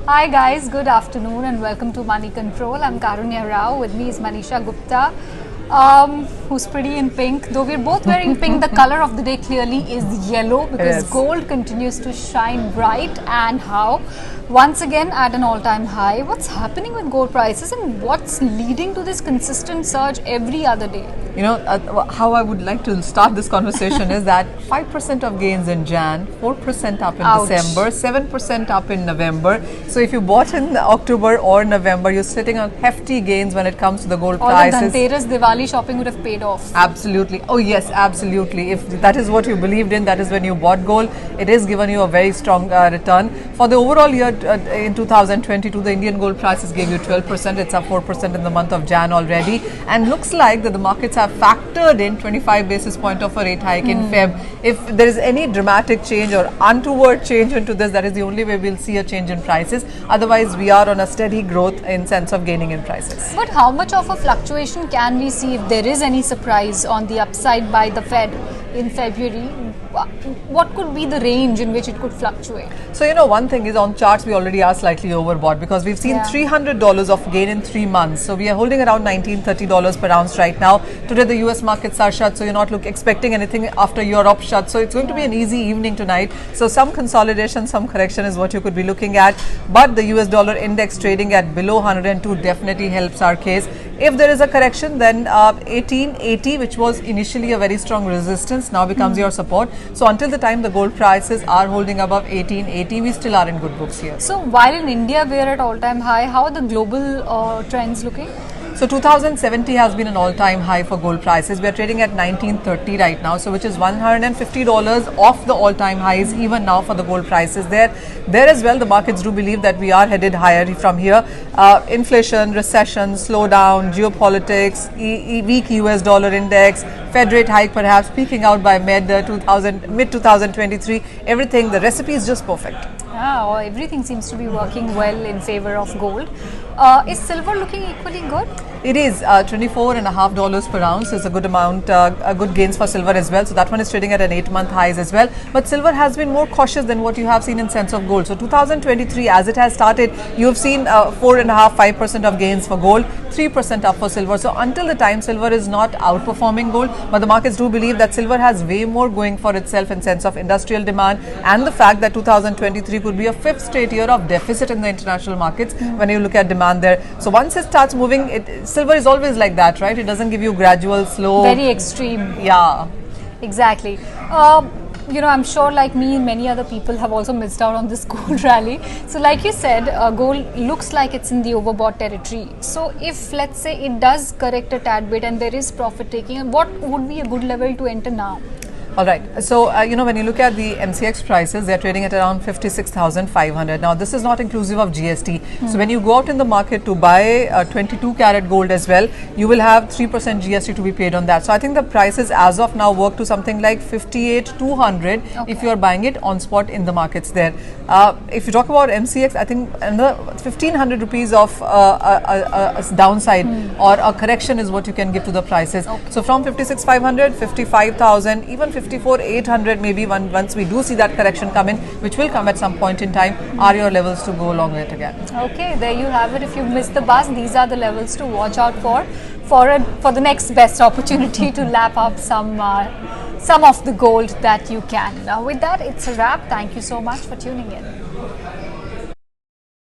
Hi guys, good afternoon and welcome to Moneycontrol. I'm Karunya Rao. With me is Manisha Gupta, who's pretty in pink. Though we're both wearing pink, the color of the day clearly is yellow because gold continues to shine bright and how? Once again at an all-time high. What's happening with gold prices and what's leading to this consistent surge every other day? You know, how I would like to start this conversation is that 5% of gains in Jan, 4% up in December, 7% up in November. So if you bought in October or November, you're sitting on hefty gains when it comes to the gold prices. All the Dhanteras, Diwali shopping would have paid off. Absolutely. Oh yes, absolutely. If that is what you believed in, that is when you bought gold, it has given you a very strong return. For the overall year in 2022, the Indian gold prices gave you 12%. It's up 4% in the month of Jan already. And looks like that the markets have factored in 25 basis point of a rate hike in Feb. If there is any dramatic change or untoward change into this, that is the only way we'll see a change in prices. Otherwise, we are on a steady growth in sense of gaining in prices. But how much of a fluctuation can we see if there is any surprise on the upside by the Fed in February? What could be the range in which it could fluctuate? So, you know, one thing is on charts we already are slightly overbought because we've seen $300 of gain in 3 months. So, we are holding around $19-30 per ounce right now. Today, the US markets are shut, so you're not expecting anything after Europe shut. So, it's going to be an easy evening tonight. So, some consolidation, some correction is what you could be looking at. But the US dollar index trading at below 102 definitely helps our case. If there is a correction, then 1880, which was initially a very strong resistance, now becomes your support. So until the time the gold prices are holding above 1880, we still are in good books here. So while in India we are at all-time high, how are the global trends looking? So 2070 has been an all-time high for gold prices. We are trading at 1930 right now, so which is $150 off the all-time highs even now for the gold prices. There as well, the markets do believe that we are headed higher from here. Inflation, recession, slowdown, geopolitics, weak US dollar index, Fed rate hike perhaps peaking out by mid-2023. Everything, the recipe is just perfect. Yeah, everything seems to be working well in favor of gold. Is silver looking equally good? It is $24.50 per ounce is a good amount, a good gains for silver as well. So that one is trading at an 8-month highs as well. But silver has been more cautious than what you have seen in sense of gold. So 2023, as it has started, you have seen 4.5-5% of gains for gold, 3% up for silver. So until the time silver is not outperforming gold, but the markets do believe that silver has way more going for itself in sense of industrial demand and the fact that 2023 could be a 5th straight year of deficit in the international markets when you look at demand there. So once it starts moving, silver is always like that, right? It doesn't give you gradual, slow. Very extreme. Yeah. Exactly. You know, I'm sure like me, many other people have also missed out on this gold rally. So like you said, gold looks like it's in the overbought territory. So if let's say it does correct a tad bit and there is profit taking, what would be a good level to enter now? All right. So, you know, when you look at the MCX prices, they're trading at around 56,500. Now, this is not inclusive of GST. So, when you go out in the market to buy 22 karat gold as well, you will have 3% GST to be paid on that. So, I think the prices as of now work to something like 58,200 if you are buying it on spot in the markets there. If you talk about MCX, I think another 1,500 rupees of a downside or a correction is what you can give to the prices. So, from 56,500, 55,000, even 54,800 maybe once we do see that correction come in, which will come at some point in time, are your levels to go along with again. Okay, there you have it. If you missed the bus, these are the levels to watch out for the next best opportunity to lap up some of the gold that you can. Now with that, it's a wrap. Thank you so much for tuning in.